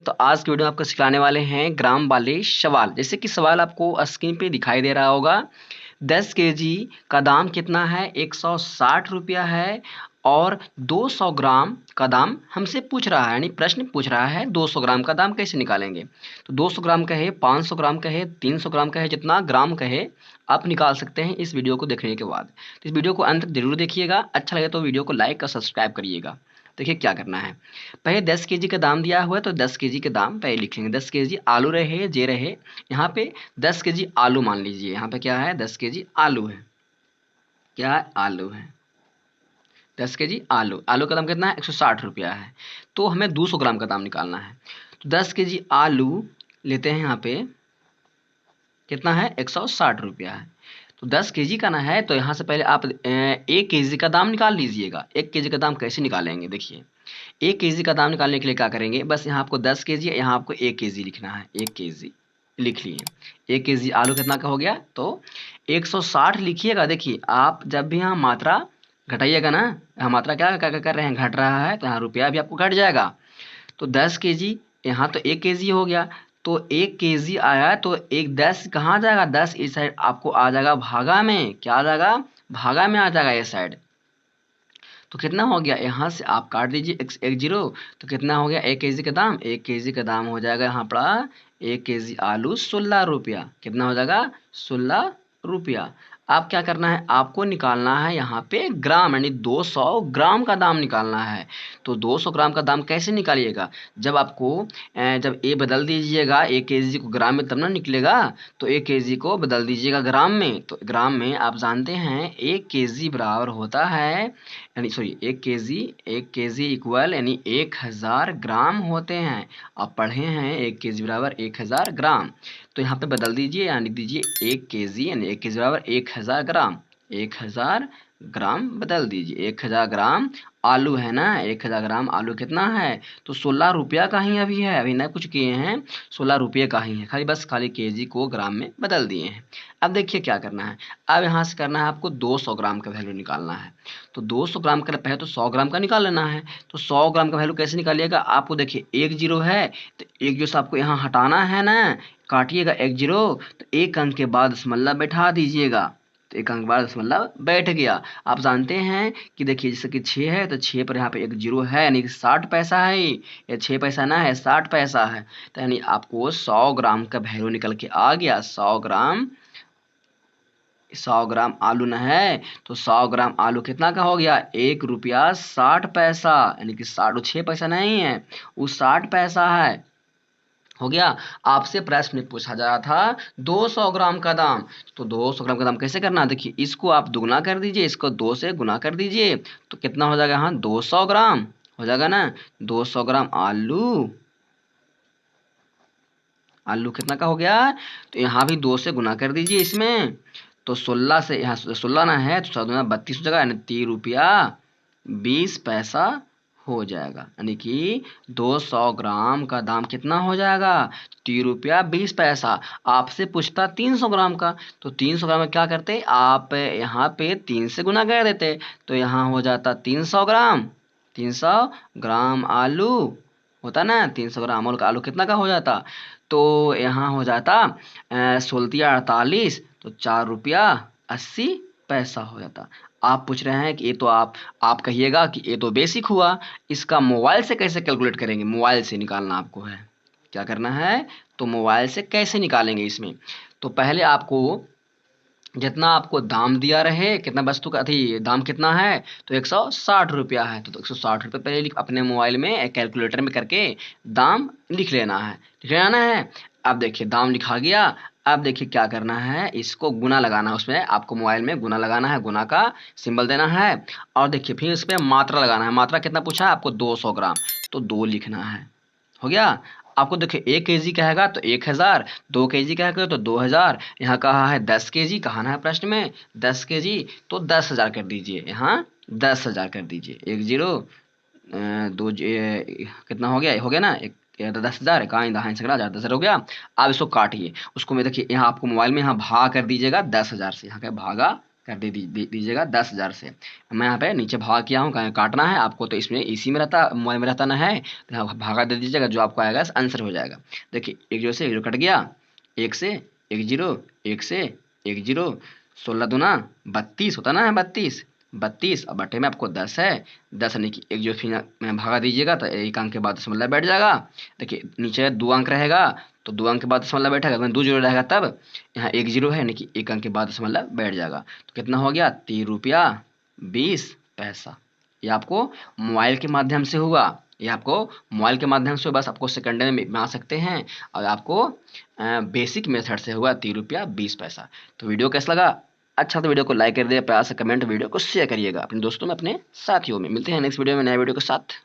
तो आज की वीडियो में आपको सिखाने वाले हैं ग्राम वाले सवाल। जैसे कि सवाल आपको स्क्रीन पे दिखाई दे रहा होगा। 10 केजी का दाम कितना है? 160 रुपया है। और 200 ग्राम का दाम हमसे पूछ रहा है, यानी प्रश्न पूछ रहा है 200 ग्राम का दाम कैसे निकालेंगे। तो 200 ग्राम कहे, 500 ग्राम कहे, 300 ग्राम कहे, जितना ग्राम कहे आप निकाल सकते हैं इस वीडियो को देखने के बाद। तो इस वीडियो को अंत तक जरूर देखिएगा। अच्छा लगे तो वीडियो को लाइक और सब्सक्राइब करिएगा। देखिए क्या करना है। पहले 10 केजी का दाम दिया हुआ है तो 10 केजी के दाम पहले लिख लेंगे। 10 केजी आलू रहे जे रहे, यहाँ पे 10 केजी आलू मान लीजिए। यहाँ पे क्या है? 10 केजी आलू है। क्या है? आलू है। 10 केजी आलू। आलू का दाम कितना है? 160 रुपया है। तो हमें 200 ग्राम का दाम निकालना है। तो 10 केजी आलू लेते हैं। यहाँ पे कितना है? 160 रुपया है। तो 10 केजी का ना है तो यहाँ से पहले आप 1 केजी का दाम निकाल लीजिएगा। 1 केजी का दाम कैसे निकालेंगे? देखिए, 1 केजी का दाम निकालने के लिए क्या करेंगे, बस यहाँ आपको 10 केजी है, यहाँ आपको 1 केजी लिखना है। 1 केजी लिख लिए। 1 केजी आलू कितना का हो गया? तो 160 लिखिएगा। देखिए, आप जब भी यहाँ मात्रा घटाइएगा ना, यहाँ मात्रा क्या क्या क्या कर रहे हैं, घट रहा है, तो यहाँ रुपया भी आपको घट जाएगा। तो 10 केजी, यहाँ तो 1 केजी हो गया। तो 1 केजी आया तो एक 10 कहाँ जाएगा? 10 इस साइड आपको आ जाएगा भागा में। क्या आ जाएगा? भागा में आ जाएगा ये साइड। तो कितना हो गया? यहाँ से आप काट दीजिए एक जीरो। तो कितना हो गया? 1 केजी का दाम? 1 केजी का दाम हो जाएगा यहाँ पड़ा 1 केजी आलू 16 रुपया। कितना हो जाएगा? 16 रुपया। आप क्या करना है, आपको निकालना है यहाँ पे ग्राम, यानी 200 ग्राम का दाम निकालना है। तो 200 ग्राम का दाम कैसे निकालिएगा? जब आपको जब ए बदल दीजिएगा 1 केजी को ग्राम में, तब ना निकलेगा। तो 1 केजी को बदल दीजिएगा ग्राम में। तो ग्राम में आप जानते हैं 1 केजी बराबर होता है, यानी सॉरी 1 केजी इक्वल यानी 1000 ग्राम होते हैं। आप पढ़े हैं 1 केजी बराबर 1000 ग्राम। तो यहाँ पे बदल दीजिए, यानी लिख दीजिए 1 केजी यानी 1 केजी बराबर 1000 ग्राम। 1000 ग्राम बदल दीजिए। 1000 ग्राम आलू है ना, 1000 ग्राम आलू कितना है? तो 16 रुपया का ही अभी है, अभी ना कुछ किए हैं, 16 रुपये का ही है। खाली केजी को ग्राम में बदल दिए हैं। अब देखिए क्या करना है। अब यहाँ से करना है आपको 200 ग्राम का वैल्यू निकालना है। तो 200 ग्राम का पहले तो 100 ग्राम का निकाल लेना है। तो 100 ग्राम का वैल्यू कैसे निकालिएगा? आपको देखिए 1 जीरो है, तो 1 जीरो से आपको यहाँ हटाना है ना, काटिएगा 1 जीरो। तो 1 अंक के बाद दशमलव बैठा दीजिएगा। तो 1 अंक के बाद दशमलव बैठ गया। आप जानते हैं कि देखिए जैसे कि 6 है तो 6 पर यहाँ पे 1 जीरो है, यानी कि 60 पैसा है। ये 6 पैसा ना है, 60 पैसा है। तो यानी आपको 100 ग्राम का वैल्यू निकल के आ गया। 100 ग्राम आलू न है तो 100 ग्राम आलू कितना का हो गया? 1 रुपया 60 पैसा, यानी कि 60 6 पैसा नहीं है, वो 60 पैसा है। हो गया। आपसे प्रश्न में पूछा जा रहा था 200 ग्राम का दाम। तो 200 ग्राम का दाम कैसे करना? देखिए, इसको आप दुगना कर दीजिए, इसको 2 से गुना कर दीजिए। तो कितना हो जाएगा? यहाँ 200 ग्राम हो जाएगा ना। 200 ग्राम आलू, आलू कितना का हो गया? तो यहाँ भी 2 से गुना कर दीजिए इसमें। तो 16 से यहाँ 16 ना है तो 32 हो जाएगा, यानी 3 रुपया 20 पैसा हो जाएगा। यानी कि 200 ग्राम का दाम कितना हो जाएगा? 3 रुपया 20 पैसा। आपसे पूछता 300 ग्राम का, तो 300 ग्राम में क्या करते आप? यहाँ पे 3 से गुना कर देते। तो यहाँ हो जाता 300 ग्राम। 300 ग्राम आलू होता ना, 300 ग्राम आलू कितना का हो जाता? तो यहाँ हो जाता 16 48, तो 4 रुपया 80 पैसा हो जाता। आप पूछ रहे हैं कि ये तो आप कहिएगा कि ये तो बेसिक हुआ, इसका मोबाइल से कैसे कैलकुलेट करेंगे? मोबाइल से निकालना आपको है। क्या करना है? तो मोबाइल से कैसे निकालेंगे इसमें? तो पहले आपको जितना आपको दाम दिया रहे, कितना वस्तु का थी दाम कितना है? तो 160 रुपया है। तो 160 रुपये पहले अपने मोबाइल में कैलकुलेटर में करके दाम लिख लेना है। लिख लेना है। अब देखिए दाम लिखा गया। अब देखिए क्या करना है, इसको गुना लगाना है। उसमें आपको मोबाइल में गुना लगाना है, गुना का सिंबल देना है। और देखिए फिर इस पर मात्रा लगाना है। मात्रा कितना पूछा है आपको? 200 ग्राम, तो 2 लिखना है। हो गया। आपको देखिए 1 केजी कहेगा तो 1000, 2 केजी कहेगा तो 2000। यहाँ कहा है 10 केजी, कहा ना है प्रश्न में 10 केजी, तो 10,000 कर दीजिए। यहाँ 10,000 कर दीजिए। 1 जीरो कितना हो गया? हो गया ना, एक 10,000 कहाँ दहाई सगड़ा 10,000 हो गया। आप इसको काटिए। उसको मैं देखिए यहाँ आपको मोबाइल में यहाँ भाग कर दीजिएगा 10,000 से। यहाँ का भागा कर दीजिएगा 10,000 से। मैं यहाँ पे नीचे भागा किया हूँ, काटना है आपको तो इसमें इसी में रहता, मोबाइल में रहता ना है, तो यहाँ भागा दे दीजिएगा, जो आपको आएगा आंसर हो जाएगा। देखिए एक जीरो से एक जीरो कट गया, एक से एक जीरो, एक से एक जीरो, 16 दूना 32 होता ना है, 32 32 और बटे में आपको 10 है, 10 यानी कि एक जो फिर में भागा दीजिएगा तो एक अंक के बाद दशमलव बैठ जाएगा। देखिए नीचे 2 अंक रहेगा तो 2 अंक के बाद दशमलव बैठेगा, अगर 2 जीरो रहेगा तब यहाँ 1 जीरो है यानी कि 1 अंक के बाद दशमलव बैठ जाएगा। तो कितना हो गया, 3 रुपया 20 पैसा। ये आपको मोबाइल के माध्यम से हुआ, ये आपको मोबाइल के माध्यम से, बस आपको सेकंड में बना सकते हैं, और आपको बेसिक मेथड से हुआ 3 रुपया 20 पैसा। तो वीडियो कैसा लगा, अच्छा तो वीडियो को लाइक कर दिए, प्यार से कमेंट, वीडियो को शेयर करिएगा अपने दोस्तों में, अपने साथियों में। मिलते हैं नेक्स्ट वीडियो में नए वीडियो के साथ।